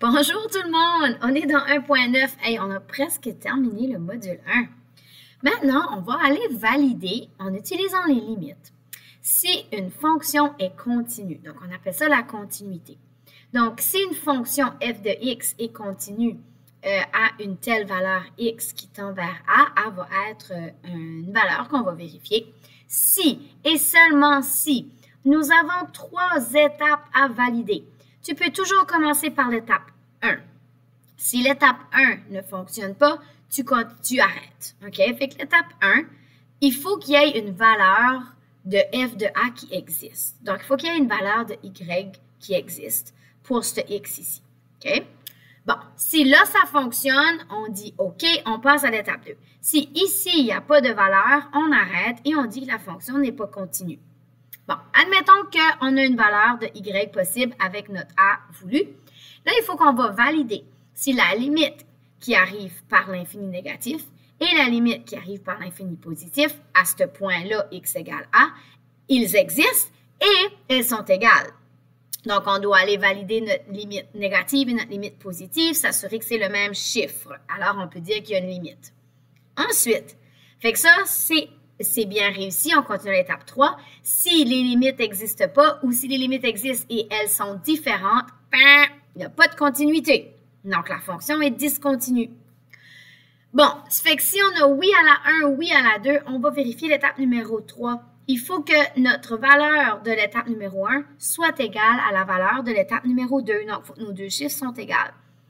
Bonjour tout le monde! On est dans 1.9. Hey, on a presque terminé le module 1. Maintenant, on va aller valider en utilisant les limites. Si une fonction est continue, donc on appelle ça la continuité. Donc, si une fonction f de x est continue à une telle valeur x qui tend vers a, a va être une valeur qu'on va vérifier. Si et seulement si nous avons 3 étapes à valider, tu peux toujours commencer par l'étape 1. Si l'étape 1 ne fonctionne pas, tu arrêtes. OK? Fait que l'étape 1, il faut qu'il y ait une valeur de f de a qui existe. Donc, il faut qu'il y ait une valeur de y qui existe pour ce x ici. OK? Bon, si là, ça fonctionne, on dit OK, on passe à l'étape 2. Si ici, il n'y a pas de valeur, on arrête et on dit que la fonction n'est pas continue. Bon, admettons qu'on a une valeur de y possible avec notre a voulu. Là, il faut qu'on va valider si la limite qui arrive par l'infini négatif et la limite qui arrive par l'infini positif, à ce point-là, x égale a, ils existent et elles sont égales. Donc, on doit aller valider notre limite négative et notre limite positive, s'assurer que c'est le même chiffre. Alors, on peut dire qu'il y a une limite. Ensuite, fait que ça, c'est bien réussi. On continue à l'étape 3. Si les limites n'existent pas ou si les limites existent et elles sont différentes, il n'y a pas de continuité. Donc, la fonction est discontinue. Bon, ça fait que si on a oui à la 1 ou oui à la 2, on va vérifier l'étape numéro 3. Il faut que notre valeur de l'étape numéro 1 soit égale à la valeur de l'étape numéro 2. Donc, il faut que nos deux chiffres sont égaux.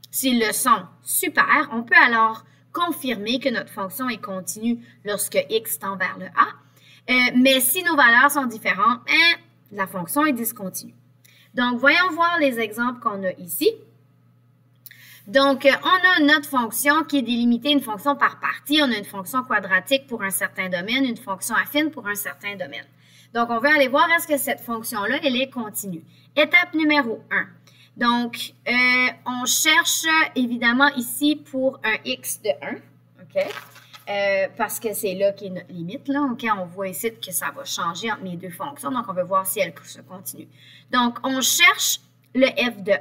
S'ils le sont, super, on peut alors confirmer que notre fonction est continue lorsque x tend vers le a. Mais si nos valeurs sont différentes, la fonction est discontinue. Donc, voyons voir les exemples qu'on a ici. Donc, on a notre fonction qui est délimitée, une fonction par partie. On a une fonction quadratique pour un certain domaine, une fonction affine pour un certain domaine. Donc, on veut aller voir est-ce que cette fonction-là, elle est continue. Étape numéro 1. Donc, on cherche évidemment ici pour un x de 1, OK? Parce que c'est là qui est notre limite, là, OK? On voit ici que ça va changer entre mes deux fonctions, donc on veut voir si elle se continue. Donc, on cherche le f de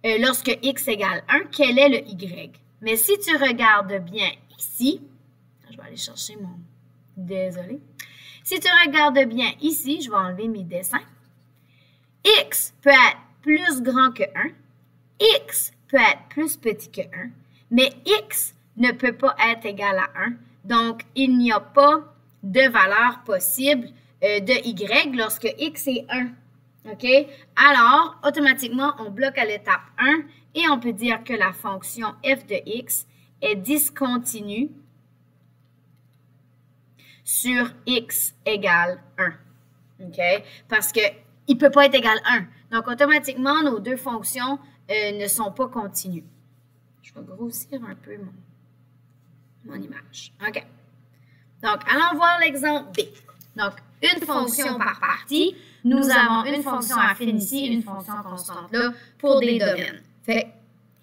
1, lorsque x égale 1, quel est le y? Mais si tu regardes bien ici, je vais aller chercher mon... Désolé. Si tu regardes bien ici, je vais enlever mes dessins, x peut être plus grand que 1, x peut être plus petit que 1, mais x ne peut pas être égal à 1. Donc, il n'y a pas de valeur possible de y lorsque x est 1. OK? Alors, automatiquement, on bloque à l'étape 1 et on peut dire que la fonction f de x est discontinue sur x égale 1. OK? Parce qu'il ne peut pas être égal à 1. Donc, automatiquement, nos deux fonctions ne sont pas continues. Je vais grossir un peu mon image. OK. Donc, allons voir l'exemple B. Donc, une fonction par partie. Nous avons une fonction affine ici, une fonction constante là, pour des domaines. Fait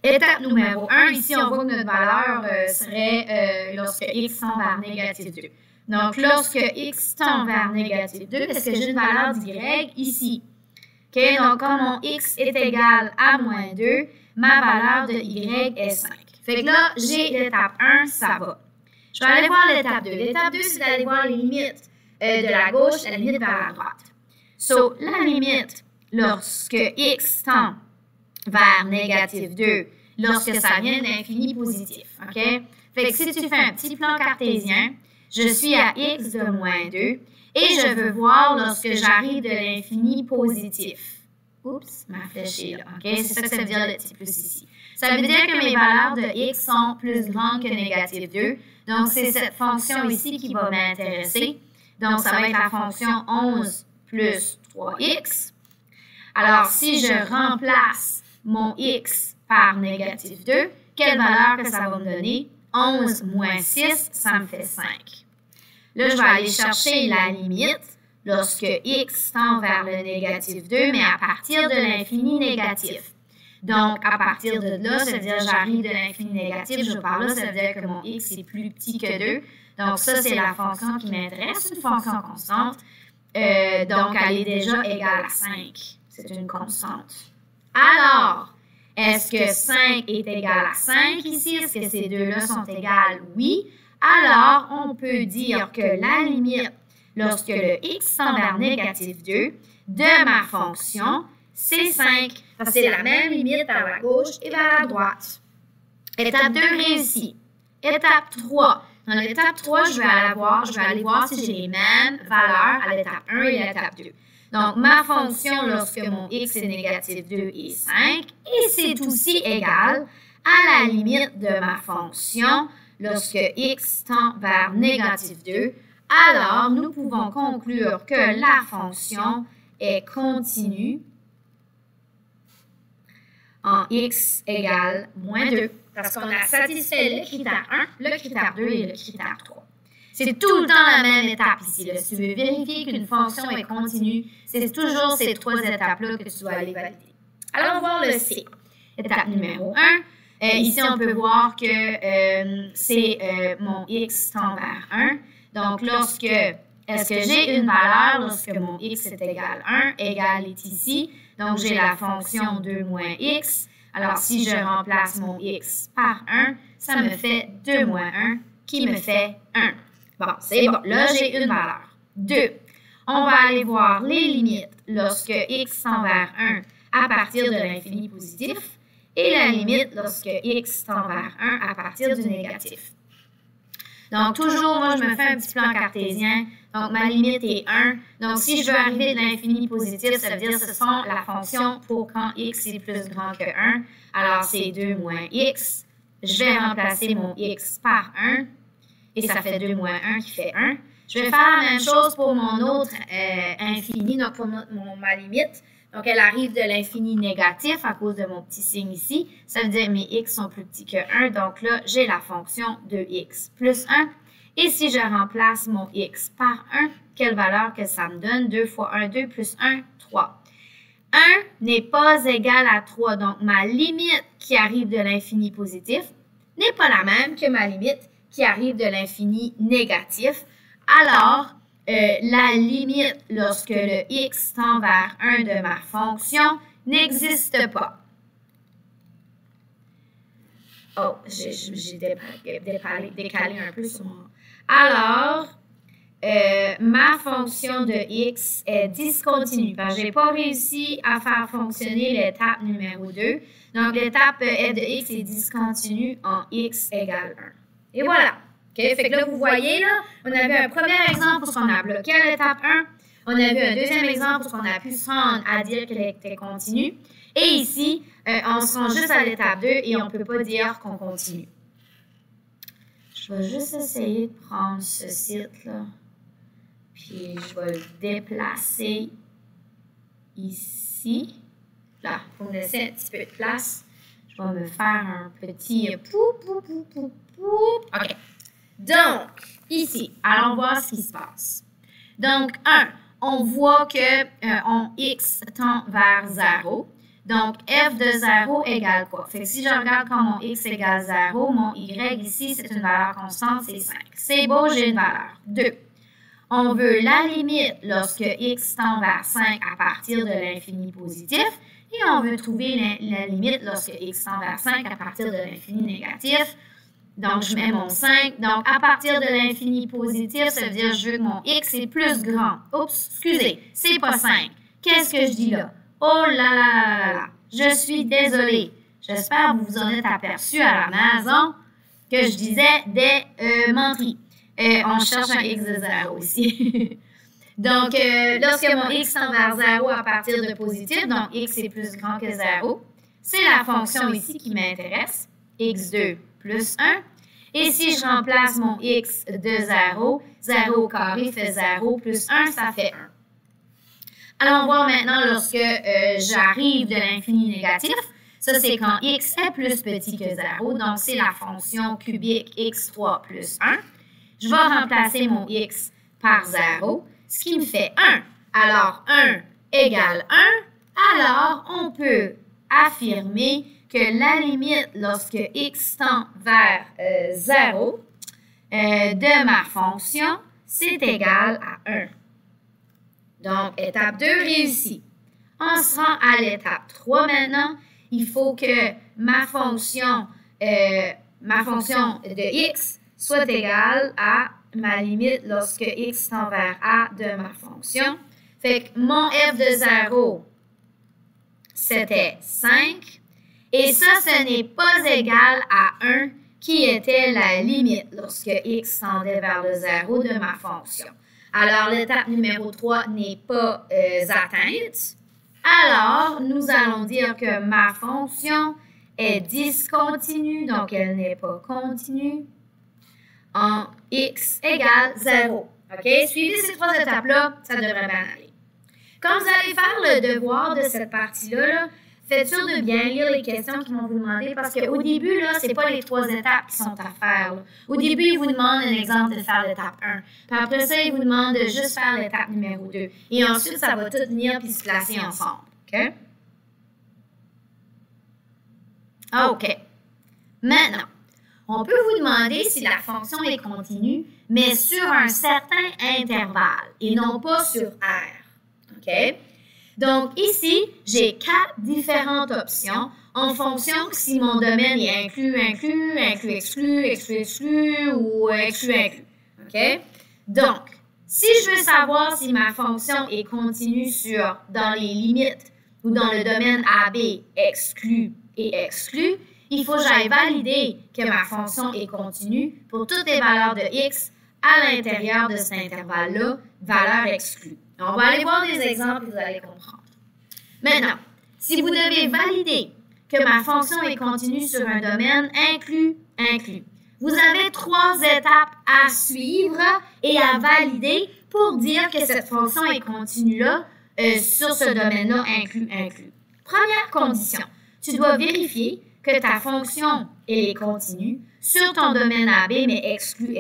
étape numéro 1, ici, on voit que notre valeur serait lorsque x tend vers négatif 2. Donc, lorsque x tend vers négatif 2, est-ce que j'ai une valeur d'y ici? OK, donc, comme mon x est égal à moins 2, ma valeur de y est 5. Fait que là, j'ai l'étape 1, ça va. Je vais aller voir l'étape 2. L'étape 2, c'est d'aller voir les limites de la gauche et la limite vers la droite. So, la limite, lorsque x tend vers négatif 2, lorsque ça vient d'infini positif, OK? Fait que si tu fais un petit plan cartésien, je suis à x de moins 2 et je veux voir lorsque j'arrive de l'infini positif. Oups, ma flèche est là, OK? C'est ça que ça veut dire le petit plus ici. Ça veut dire que mes valeurs de x sont plus grandes que négatif 2. Donc, c'est cette fonction ici qui va m'intéresser. Donc, ça va être la fonction 11 plus 3x. Alors, si je remplace mon x par négatif 2, quelle valeur que ça va me donner? 11 moins 6, ça me fait 5. Là, je vais aller chercher la limite lorsque x tend vers le négatif 2, mais à partir de l'infini négatif. Donc, à partir de là, ça veut dire que j'arrive de l'infini négatif, je pars là, ça veut dire que mon x est plus petit que 2. Donc, ça, c'est la fonction qui m'intéresse, une fonction constante. Donc, elle est déjà égale à 5. C'est une constante. Alors, est-ce Est-ce que 5 est égal à 5 ici? Est-ce que ces deux-là sont égales? Oui. Alors, on peut dire que la limite, lorsque le x tend vers négatif 2, de ma fonction, c'est 5. Parce que c'est la même limite vers la gauche et vers la droite. Étape 2 réussie. Étape 3. Dans l'étape 3, je vais aller voir si j'ai les mêmes valeurs à l'étape 1 et à l'étape 2. Donc, ma fonction, lorsque mon x est négatif 2 est 5, et c'est aussi égal à la limite de ma fonction lorsque x tend vers négatif 2. Alors, nous pouvons conclure que la fonction est continue en x égale moins 2. Parce qu'on a satisfait le critère 1, le critère 2 et le critère 3. C'est tout le temps la même étape ici. Là. Si tu veux vérifier qu'une fonction est continue, c'est toujours ces trois étapes-là que tu dois aller valider. Allons voir le C. Étape numéro 1. Ici, on peut voir que c'est mon x tend vers 1. Donc, est-ce que j'ai une valeur lorsque mon x est égal à 1? Égal est ici. Donc, j'ai la fonction 2 moins x. Alors, si je remplace mon x par 1, ça me fait 2 moins 1 qui me fait 1. Bon, c'est bon. Là, j'ai une valeur. 2. On va aller voir les limites lorsque x tend vers 1 à partir de l'infini positif et la limite lorsque x tend vers 1 à partir du négatif. Donc, toujours, moi, je me fais un petit plan cartésien. Donc, ma limite est 1. Donc, si je veux arriver de l'infini positif, ça veut dire que ce sont la fonction pour quand x est plus grand que 1. Alors, c'est 2 moins x. Je vais remplacer mon x par 1. Et ça fait 2 moins 1 qui fait 1. Je vais faire la même chose pour mon autre infini, donc pour ma limite. Donc, elle arrive de l'infini négatif à cause de mon petit signe ici. Ça veut dire que mes x sont plus petits que 1. Donc là, j'ai la fonction de x plus 1. Et si je remplace mon x par 1, quelle valeur que ça me donne? 2 fois 1, 2 plus 1, 3. 1 n'est pas égal à 3. Donc, ma limite qui arrive de l'infini positif n'est pas la même que ma limite qui arrive de l'infini négatif. Alors, la limite lorsque le x tend vers 1 de ma fonction n'existe pas. Oh, j'ai décalé un peu sur mon... Alors, ma fonction de x est discontinue parce que je n'ai pas réussi à faire fonctionner l'étape numéro 2. Donc, l'étape f de x est discontinue en x égale 1. Et voilà. Okay? Fait que là, vous voyez, là, on a vu un premier exemple pour ce qu'on a bloqué à l'étape 1. On a vu un deuxième exemple pour ce qu'on a pu se rendre à dire qu'elle était continue. Et ici, on se rend juste à l'étape 2 et on ne peut pas dire qu'on continue. Je vais juste essayer de prendre ce site-là. Puis, je vais le déplacer ici. Là, pour me laisser un petit peu de place. Je vais me faire un petit OK. Donc, ici, allons voir ce qui se passe. Donc, 1, on voit que x tend vers 0. Donc, f de 0 égale quoi? Fait que si je regarde quand mon x égale 0, mon y ici, c'est une valeur constante, c'est 5. C'est beau, j'ai une valeur. 2. On veut la limite lorsque x tend vers 5 à partir de l'infini positif. Et on veut trouver la limite lorsque x tend vers 5 à partir de l'infini négatif. Donc, je mets mon 5. Donc, à partir de l'infini positif, ça veut dire que je veux que mon x est plus grand. Oups, excusez, c'est pas 5. Qu'est-ce que je dis là? Oh là là là là là! Je suis désolée. J'espère que vous vous en êtes aperçu à la maison que je disais des menteries. On cherche un x de 0 ici. Donc, lorsque mon x tend vers 0 à partir de positif, donc x est plus grand que 0, c'est la fonction ici qui m'intéresse, x2 plus 1. Et si je remplace mon x de 0, 0 au carré fait 0 plus 1, ça fait 1. Allons voir maintenant lorsque j'arrive de l'infini négatif. Ça, c'est quand x est plus petit que 0. Donc, c'est la fonction cubique x3 plus 1. Je vais remplacer mon x par 0, ce qui me fait 1. Alors, 1 égale 1. Alors, on peut affirmer que la limite lorsque x tend vers 0 de ma fonction, c'est égal à 1. Donc, étape 2 réussie. On se rend à l'étape 3 maintenant. il faut que ma fonction de x soit égale à ma limite lorsque x tend vers a de ma fonction. Fait que mon f de 0, c'était 5. Et ça, ce n'est pas égal à 1, qui était la limite lorsque x tendait vers le 0 de ma fonction. Alors, l'étape numéro 3 n'est pas atteinte. Alors, nous allons dire que ma fonction est discontinue, donc elle n'est pas continue, en x égale 0. OK? Suivez ces 3 étapes-là, ça devrait bien aller. Quand vous allez faire le devoir de cette partie-là, faites sûr de bien lire les questions qu'ils vont vous demander parce qu'au début, ce n'est pas les 3 étapes qui sont à faire. Là. Au début, ils vous demandent un exemple de faire l'étape 1. Puis après ça, ils vous demandent de juste faire l'étape numéro 2. Et ensuite, ça va tout venir puis se placer ensemble. OK? OK. Maintenant, on peut vous demander si la fonction est continue, mais sur un certain intervalle et non pas sur R. OK? Donc, ici, j'ai 4 différentes options en fonction si mon domaine est inclus, exclu ou exclu. OK? Donc, si je veux savoir si ma fonction est continue dans les limites ou dans le domaine AB exclu et exclu, il faut que j'aille valider que ma fonction est continue pour toutes les valeurs de x à l'intérieur de cet intervalle-là, valeur exclue. On va aller voir des exemples et vous allez comprendre. Maintenant, si vous devez valider que ma fonction est continue sur un domaine inclus, vous avez 3 étapes à suivre et à valider pour dire que cette fonction est continue-là sur ce domaine-là inclus. Première condition, tu dois vérifier que ta fonction elle est continue sur ton domaine AB, mais exclu.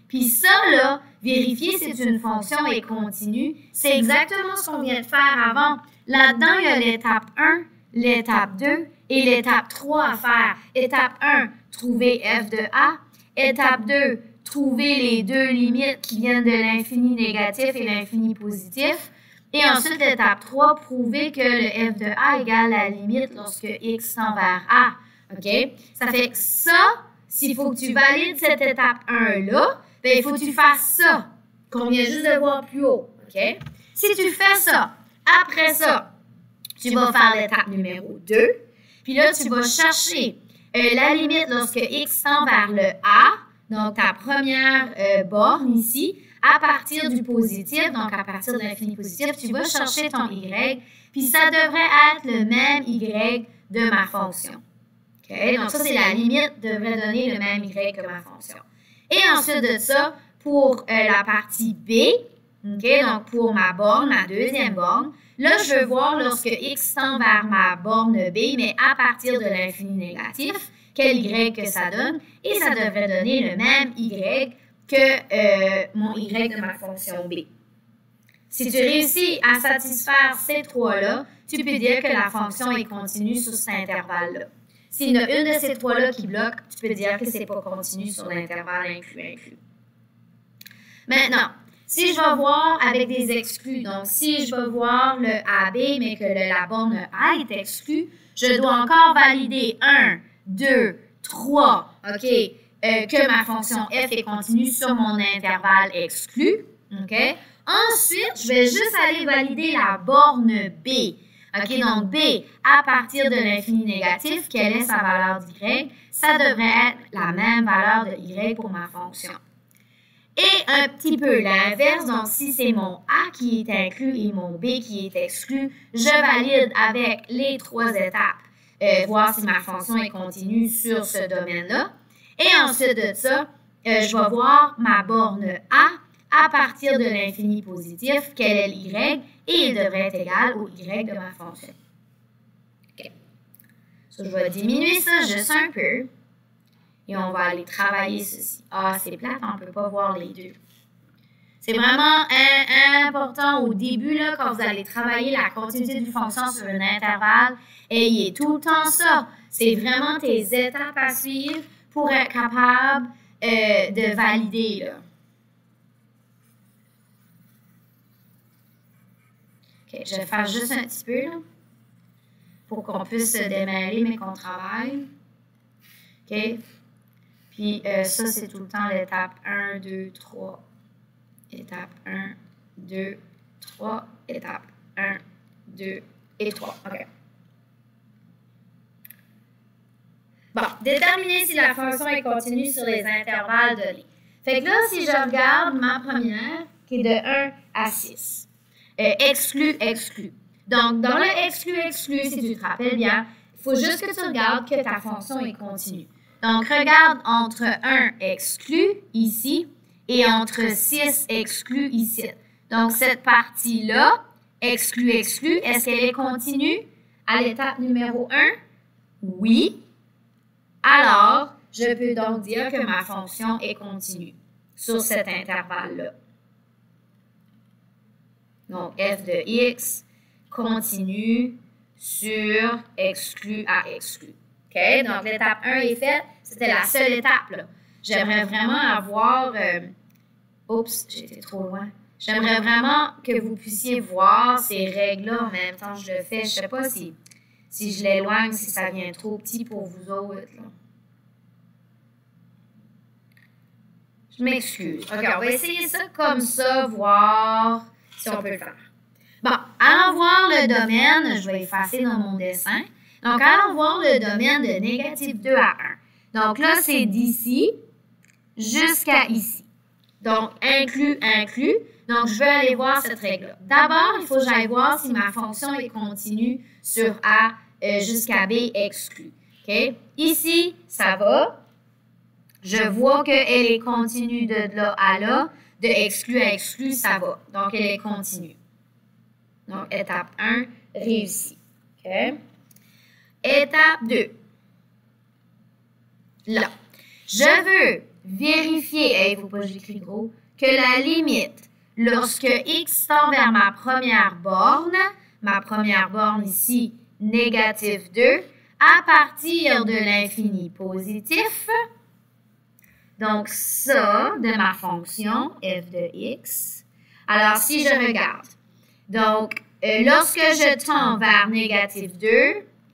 Puis ça, là, vérifier si une fonction est continue, c'est exactement ce qu'on vient de faire avant. Là-dedans, il y a l'étape 1, l'étape 2 et l'étape 3 à faire. Étape 1, trouver f de a. Étape 2, trouver les 2 limites qui viennent de l'infini négatif et l'infini positif. Et ensuite, l'étape 3, prouver que le f de a égale la limite lorsque x tend vers a. OK? Ça fait que ça, s'il faut que tu valides cette étape 1-là, bien, il faut que tu fasses ça, qu'on vient juste de voir plus haut. OK? Si tu fais ça, après ça, tu vas faire l'étape numéro 2. Puis là, tu vas chercher la limite lorsque x tend vers le a, donc ta première borne ici, à partir du positif, donc à partir de l'infini positif, tu vas chercher ton y, puis ça devrait être le même y de ma fonction. Okay? Donc ça, c'est la limite, devrait donner le même y que ma fonction. Et ensuite de ça, pour la partie B, okay, donc pour ma borne, ma deuxième borne, là, je veux voir lorsque x tend vers ma borne B, mais à partir de l'infini négatif, quel y que ça donne, et ça devrait donner le même y que mon y de ma fonction B. Si tu réussis à satisfaire ces 3-là, tu peux dire que la fonction est continue sur cet intervalle-là. S'il y en a une de ces 3-là qui bloque, tu peux dire que ce n'est pas continu sur l'intervalle inclus. Maintenant, si je vais voir avec des exclus, donc si je veux voir le AB, mais que la borne A est exclue, je dois encore valider 1, 2, 3, OK, que ma fonction f est continue sur mon intervalle exclu. OK? Ensuite, je vais juste aller valider la borne B. OK, donc B, à partir de l'infini négatif, quelle est sa valeur d'y? Ça devrait être la même valeur de y pour ma fonction. Et un petit peu l'inverse, donc si c'est mon A qui est inclus et mon B qui est exclu, je valide avec les 3 étapes, voir si ma fonction est continue sur ce domaine-là. Et ensuite de ça, je vais voir ma borne A à partir de l'infini positif, quel est l'y, et il devrait être égal au y de ma fonction. OK. So, je vais diminuer ça juste un peu. Et on va aller travailler ceci. Ah, c'est plate, on ne peut pas voir les deux. C'est vraiment important au début, là, quand vous allez travailler la continuité d'une fonction sur un intervalle, ayez tout le temps ça. C'est vraiment tes étapes à suivre pour être capable de valider, là. OK, je vais faire juste un petit peu, là. pour qu'on puisse se démêler, mais qu'on travaille. OK? Puis ça, c'est tout le temps l'étape 1, 2, 3. Étape 1, 2, 3. Étape 1, 2 et 3. OK. Bon, déterminer si la fonction est continue sur les intervalles donnés. Fait que là, si je regarde ma première, qui est de 1 à 6, exclu, exclu. Donc, dans le exclu, exclu, si tu te rappelles bien, il faut juste que tu regardes que ta fonction est continue. Donc, regarde entre 1 exclu, ici, et entre 6 exclu, ici. Donc, cette partie-là, exclu, exclu, est-ce qu'elle est continue à l'étape numéro 1? Oui. Alors, je peux donc dire que ma fonction est continue sur cet intervalle-là. Donc, f de x continue sur exclu à exclu. OK? Donc, l'étape 1 est faite. C'était la seule étape, là. J'aimerais vraiment avoir... oups, j'étais trop loin. J'aimerais vraiment que vous puissiez voir ces règles-là en même temps que je le fais. Je ne sais pas si je l'éloigne, si ça vient trop petit pour vous autres, là. Je m'excuse. OK, on va essayer ça comme ça, voir si on peut le faire. Bon, allons voir le domaine. Je vais effacer dans mon dessin. Donc, allons voir le domaine de négatif 2 à 1. Donc là, c'est d'ici jusqu'à ici. Donc, inclus, inclus. Donc, je vais aller voir cette règle-là. D'abord, il faut que j'aille voir si ma fonction est continue sur A jusqu'à B exclu. OK? Ici, ça va. Je vois qu'elle est continue de là à là. De exclu à exclu, ça va. Donc, elle est continue. Donc, étape 1, réussie. OK? Étape 2. Là. Je veux vérifier, il ne faut pas que j'écris gros, que la limite, lorsque x tend vers ma première borne ici, négatif 2, à partir de l'infini positif, donc ça, de ma fonction, f de x. Alors, si je regarde, donc, lorsque je tends vers négatif 2,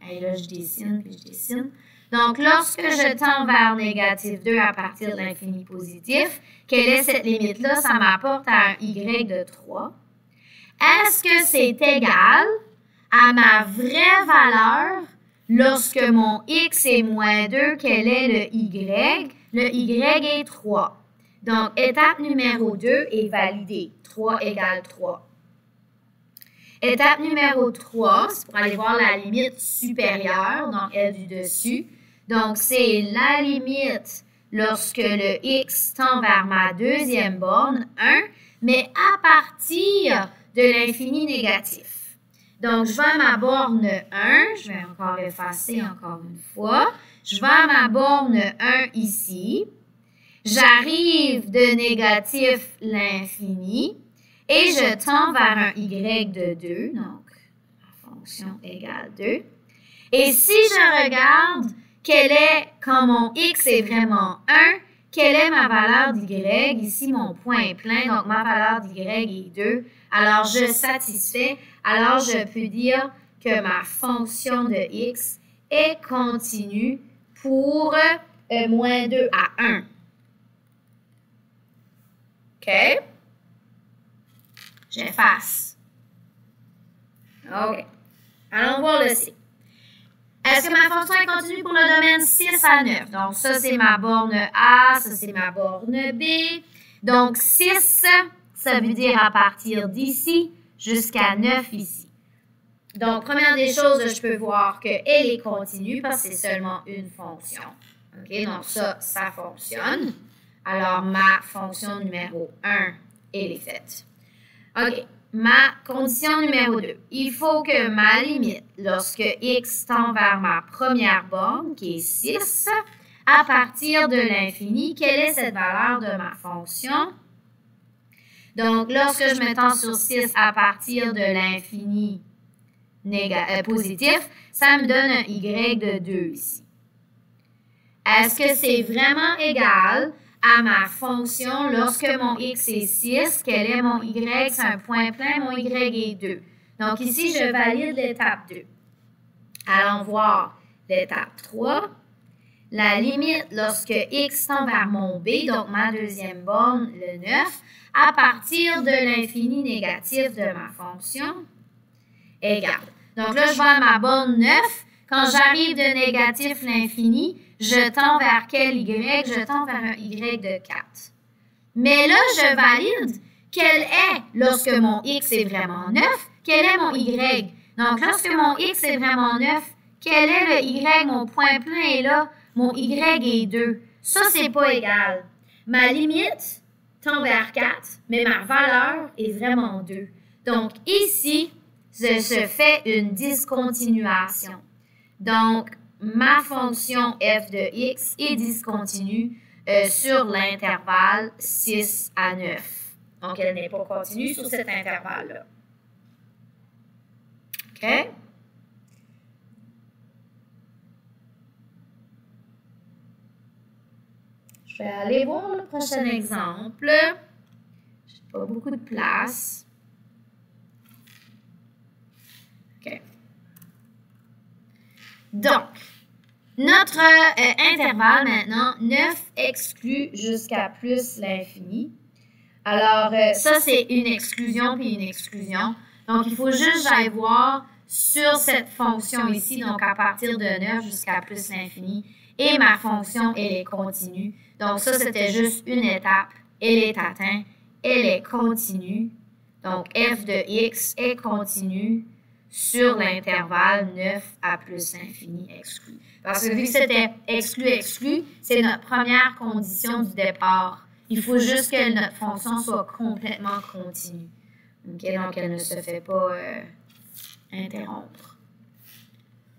et là, je dessine, puis je dessine. Donc, lorsque je tends vers négatif 2 à partir de l'infini positif, quelle est cette limite-là? Ça m'apporte à un y de 3. Est-ce que c'est égal à ma vraie valeur lorsque mon x est moins 2? Quel est le y? Le y est 3. Donc, étape numéro 2 est validée. 3 égale 3. Étape numéro 3, c'est pour aller voir la limite supérieure, donc elle du dessus. Donc, c'est la limite lorsque le x tend vers ma deuxième borne, 1, mais à partir de l'infini négatif. Donc, je vais à ma borne 1, je vais encore effacer encore une fois. Je vais à ma borne 1 ici. J'arrive de négatif l'infini. Et je tends vers un y de 2, donc ma fonction égale 2. Et si je regarde quand mon x est vraiment 1, quelle est ma valeur d'y? Ici, mon point est plein, donc ma valeur d'y est 2. Alors, je satisfais. Alors, je peux dire que ma fonction de x est continue pour moins 2 à 1. OK? J'efface. OK. Allons voir le C. Est-ce que ma fonction est continue pour le domaine 6 à 9? Donc, ça, c'est ma borne A, ça, c'est ma borne B. Donc, 6, ça veut dire à partir d'ici jusqu'à 9 ici. Donc, première des choses, je peux voir qu'elle est continue parce que c'est seulement une fonction. OK? Donc, ça fonctionne. Alors, ma fonction numéro 1, elle est faite. OK. Ma condition numéro 2. Il faut que ma limite, lorsque x tend vers ma première borne, qui est 6, à partir de l'infini, quelle est cette valeur de ma fonction? Donc, lorsque je me tends sur 6 à partir de l'infini positif, ça me donne un y de 2 ici. Est-ce que c'est vraiment égal à ma fonction lorsque mon x est 6, quel est mon y? C'est un point plein, mon y est 2. Donc ici, je valide l'étape 2. Allons voir l'étape 3. La limite lorsque x tend vers mon b, donc ma deuxième borne, le 9, à partir de l'infini négatif de ma fonction, égale. Donc là, je vais à ma borne 9. Quand j'arrive de négatif l'infini, je tends vers quel y? Je tends vers un y de 4. Mais là, je valide quel est, lorsque mon x est vraiment 9, quel est mon y? Donc, lorsque mon x est vraiment 9, quel est le y? Mon point plein est là, mon y est 2. Ça, c'est pas égal. Ma limite tend vers 4, mais ma valeur est vraiment 2. Donc, ici, je fais une discontinuation. Donc, ma fonction f de x est discontinue sur l'intervalle 6 à 9. Donc, elle n'est pas continue sur cet intervalle-là. OK? Je vais aller voir le prochain exemple. Je n'ai pas beaucoup de place. OK. Donc, notre intervalle maintenant, 9 exclut jusqu'à plus l'infini. Alors, ça, c'est une exclusion puis une exclusion. Donc, il faut juste que j'aille voir sur cette fonction ici, donc à partir de 9 jusqu'à plus l'infini. Et ma fonction, elle est continue. Donc, ça, c'était juste une étape. Elle est atteinte. Elle est continue. Donc, f de x est continue sur l'intervalle 9 à plus l'infini exclu. Parce que vu que c'était exclu, c'est notre première condition du départ. Il faut juste que notre fonction soit complètement continue. Okay? Donc, elle ne se fait pas interrompre.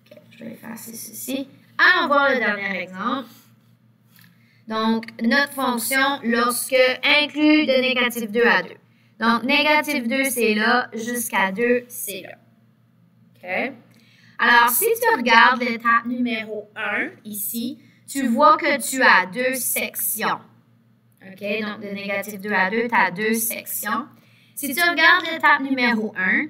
Okay, je vais effacer ceci. Allons voir le dernier exemple. Donc, notre fonction, lorsque inclus de négatif 2 à 2. Donc, négatif 2, c'est là, jusqu'à 2, c'est là. OK? Alors, si tu regardes l'étape numéro 1, ici, tu vois que tu as 2 sections. OK? Donc, de négatif 2 à 2, tu as 2 sections. Si tu regardes l'étape numéro 1,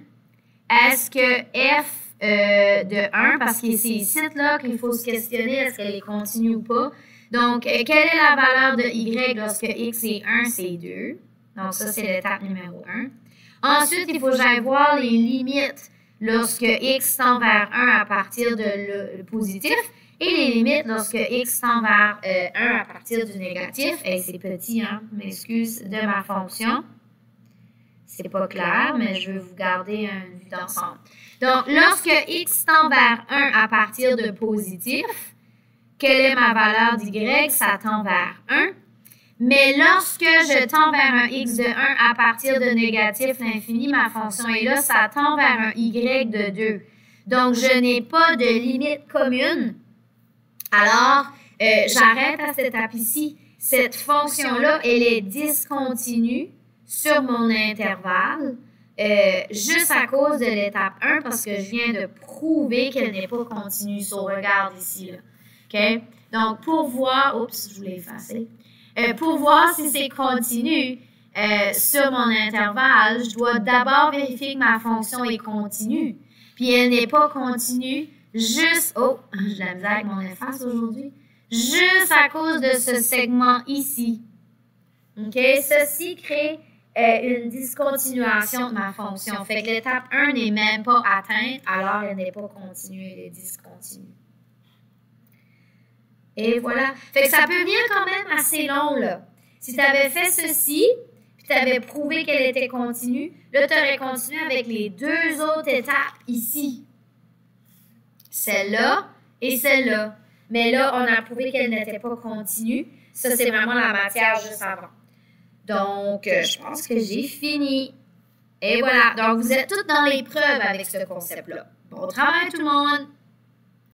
est-ce que f de 1, parce que c'est ici là qu'il faut se questionner, est-ce qu'elle est continue ou pas? Donc, quelle est la valeur de y lorsque x est 1, c'est 2. Donc, ça, c'est l'étape numéro 1. Ensuite, il faut que j'aille voir les limites lorsque x tend vers 1 à partir de le positif et les limites lorsque x tend vers 1 à partir du négatif. Et c'est petit, hein, m'excuse, de ma fonction. C'est pas clair, mais je veux vous garder une vue d'ensemble. Donc, lorsque x tend vers 1 à partir de positif, quelle est ma valeur d'y? Ça tend vers 1. Mais lorsque je tends vers un x de 1 à partir de négatif l'infini, ma fonction est là, ça tend vers un y de 2. Donc, je n'ai pas de limite commune. Alors, j'arrête à cette étape ici. Cette fonction-là, elle est discontinue sur mon intervalle, juste à cause de l'étape 1, parce que je viens de prouver qu'elle n'est pas continue. So, regarde ici, là. OK? Donc, pour voir... Oups, je voulais effacer. Pour voir si c'est continu sur mon intervalle, je dois d'abord vérifier que ma fonction est continue. Puis elle n'est pas continue juste... Oh, j'ai de la misère avec mon efface aujourd'hui. Juste à cause de ce segment ici. OK? Ceci crée une discontinuation de ma fonction. Fait que l'étape 1 n'est même pas atteinte, alors elle n'est pas continue, elle est discontinue. Et voilà. Fait que ça peut venir quand même assez long, là. Si tu avais fait ceci, puis tu avais prouvé qu'elle était continue, là, tu aurais continué avec les deux autres étapes ici. Celle-là et celle-là. Mais là, on a prouvé qu'elle n'était pas continue. Ça, c'est vraiment la matière juste avant. Donc, je pense que j'ai fini. Et voilà. Donc, vous êtes toutes dans l'épreuve avec ce concept-là. Bon travail tout le monde!